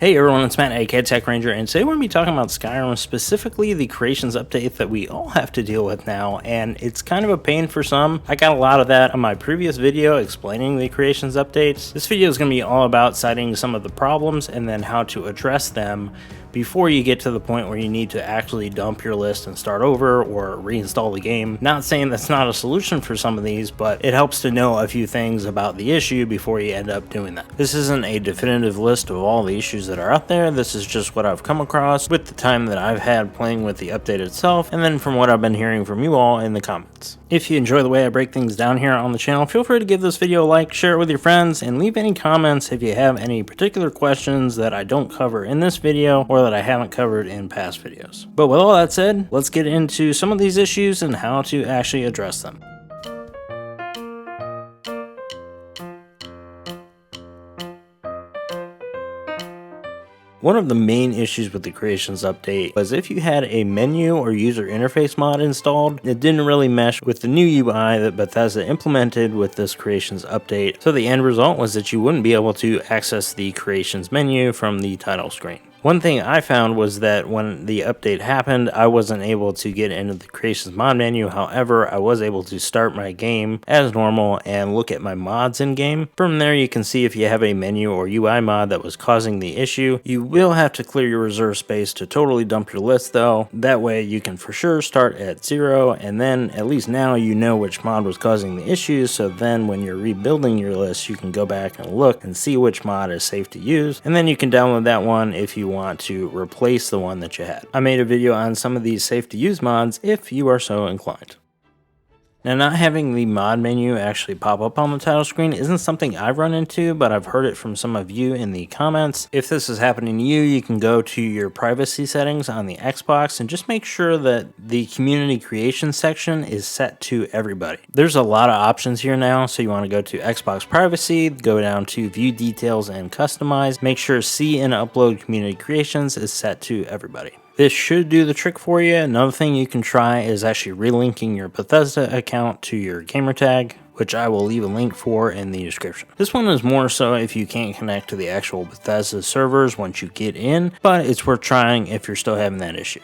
Hey everyone, it's Matt, aka Tech Ranger, and today we're going to be talking about Skyrim, specifically the creations update that we all have to deal with now, and it's kind of a pain for some. I got a lot of that on my previous video explaining the creations updates. This video is going to be all about citing some of the problems and then how to address them before you get to the point where you need to actually dump your list and start over or reinstall the game. Not saying that's not a solution for some of these, but it helps to know a few things about the issue before you end up doing that. This isn't a definitive list of all the issues that are out there. This is just what I've come across with the time that I've had playing with the update itself, and then from what I've been hearing from you all in the comments. If you enjoy the way I break things down here on the channel, feel free to give this video a like, share it with your friends, and leave any comments if you have any particular questions that I don't cover in this video or that I haven't covered in past videos. But with all that said, let's get into some of these issues and how to actually address them. One of the main issues with the creations update was if you had a menu or user interface mod installed, it didn't really mesh with the new UI that Bethesda implemented with this creations update. So the end result was that you wouldn't be able to access the creations menu from the title screen. One thing I found was that when the update happened, I wasn't able to get into the creations mod menu. However, I was able to start my game as normal and look at my mods in game. From there, you can see if you have a menu or UI mod that was causing the issue. You will have to clear your reserve space to totally dump your list though. That way you can for sure start at 0, and then at least now you know which mod was causing the issues, so then when you're rebuilding your list, you can go back and look and see which mod is safe to use, and then you can download that one if you want to replace the one that you had. I made a video on some of these safe to use mods if you are so inclined. Now, not having the mod menu actually pop up on the title screen isn't something I've run into, but I've heard it from some of you in the comments. If this is happening to you, you can go to your privacy settings on the Xbox and just make sure that the community creation section is set to everybody. There's a lot of options here now, so you want to go to Xbox privacy, go down to view details and customize, make sure see and upload community creations is set to everybody. This should do the trick for you. Another thing you can try is actually relinking your Bethesda account to your gamertag, which I will leave a link for in the description. This one is more so if you can't connect to the actual Bethesda servers once you get in, but it's worth trying if you're still having that issue.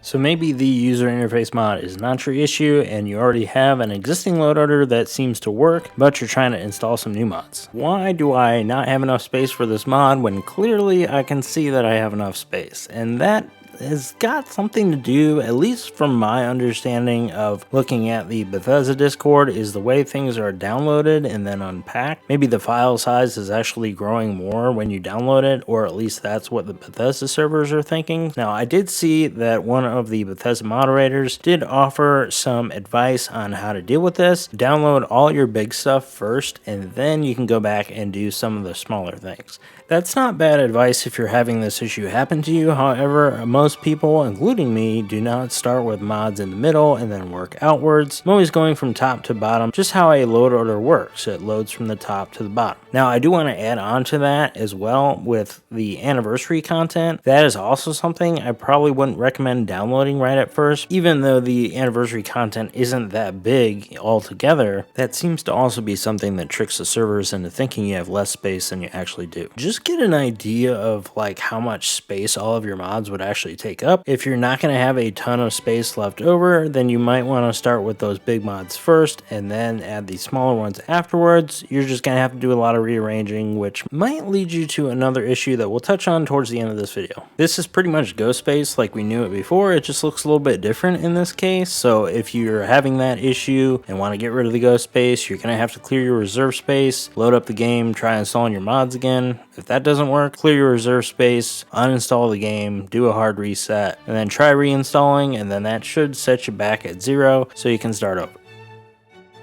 So maybe the user interface mod is not your issue and you already have an existing load order that seems to work, but you're trying to install some new mods. Why do I not have enough space for this mod when clearly I can see that I have enough space? And that has got something to do, at least from my understanding of looking at the Bethesda Discord, is the way things are downloaded and then unpacked. Maybe the file size is actually growing more when you download it, or at least that's what the Bethesda servers are thinking. Now, I did see that one of the Bethesda moderators did offer some advice on how to deal with this. Download all your big stuff first, and then you can go back and do some of the smaller things. That's not bad advice if you're having this issue happen to you. However, most people, including me, do not start with mods in the middle and then work outwards. I'm always going from top to bottom, just how a load order works. It loads from the top to the bottom. Now, I do want to add on to that as well with the anniversary content. That is also something I probably wouldn't recommend downloading right at first. Even though the anniversary content isn't that big altogether, that seems to also be something that tricks the servers into thinking you have less space than you actually do. Just get an idea of like how much space all of your mods would actually take up. If you're not going to have a ton of space left over, then you might want to start with those big mods first and then add the smaller ones afterwards. You're just going to have to do a lot of rearranging, which might lead you to another issue that we'll touch on towards the end of this video. This is pretty much ghost space like we knew it before. It just looks a little bit different in this case. So if you're having that issue and want to get rid of the ghost space, you're going to have to clear your reserve space, load up the game, try installing your mods again. If that doesn't work, clear your reserve space, uninstall the game, do a hard reset, and then try reinstalling, and then that should set you back at 0 so you can start over.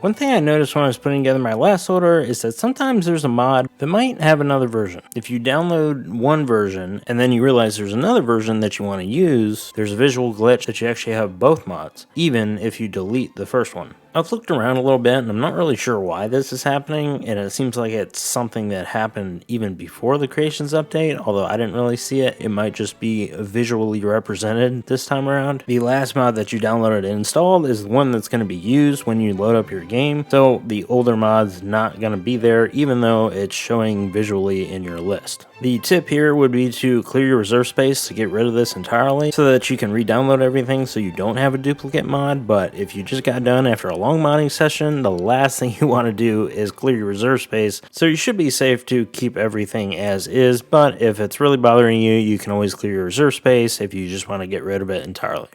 One thing I noticed when I was putting together my last order is that sometimes there's a mod that might have another version. If you download one version and then you realize there's another version that you want to use, there's a visual glitch that you actually have both mods, even if you delete the first one. I've looked around a little bit and I'm not really sure why this is happening, and it seems like it's something that happened even before the creations update, although I didn't really see it. It might just be visually represented this time around. The last mod that you downloaded and installed is the one that's going to be used when you load up your game, so the older mod's not going to be there even though it's showing visually in your list. The tip here would be to clear your reserve space to get rid of this entirely so that you can re-download everything so you don't have a duplicate mod. But if you just got done after a long modding session, the last thing you want to do is clear your reserve space, so you should be safe to keep everything as is. But if it's really bothering you, you can always clear your reserve space if you just want to get rid of it entirely.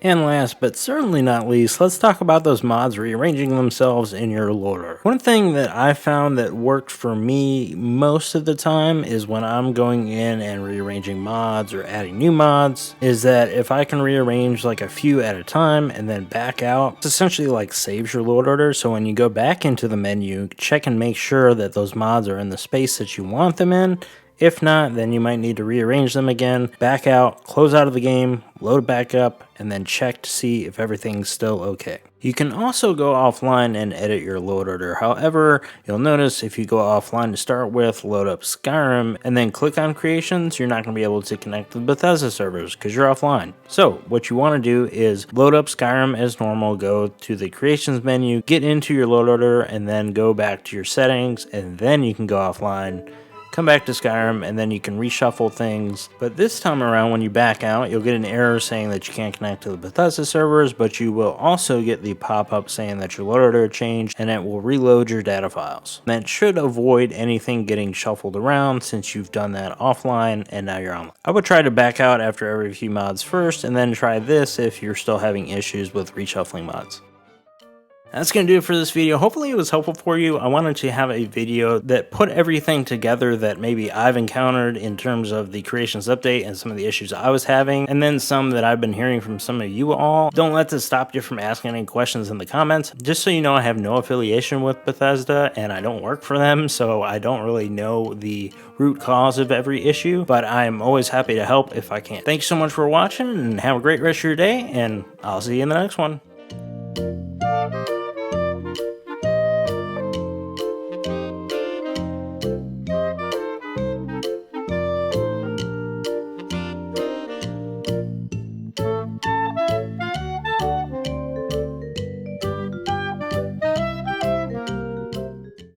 And last but certainly not least, let's talk about those mods rearranging themselves in your loader. One thing that I found that worked for me most of the time is when I'm going in and rearranging mods or adding new mods, is that if I can rearrange like a few at a time and then back out, it's essentially like saves your load order. So when you go back into the menu, check and make sure that those mods are in the space that you want them in. If not, then you might need to rearrange them again, back out, close out of the game, load it back up, and then check to see if everything's still okay. You can also go offline and edit your load order. However, you'll notice if you go offline to start with, load up Skyrim, and then click on creations, you're not going to be able to connect to the Bethesda servers because you're offline. So what you want to do is load up Skyrim as normal, go to the creations menu, get into your load order, and then go back to your settings, and then you can go offline. Come back to Skyrim, and then you can reshuffle things. But this time around, when you back out, you'll get an error saying that you can't connect to the Bethesda servers, but you will also get the pop-up saying that your load order changed, and it will reload your data files. That should avoid anything getting shuffled around since you've done that offline and now you're online. I would try to back out after every few mods first, and then try this if you're still having issues with reshuffling mods. That's going to do it for this video. Hopefully it was helpful for you. I wanted to have a video that put everything together that maybe I've encountered in terms of the creations update and some of the issues I was having, and then some that I've been hearing from some of you all. Don't let this stop you from asking any questions in the comments. Just so you know, I have no affiliation with Bethesda and I don't work for them, so I don't really know the root cause of every issue, but I'm always happy to help if I can. Thanks so much for watching and have a great rest of your day, and I'll see you in the next one.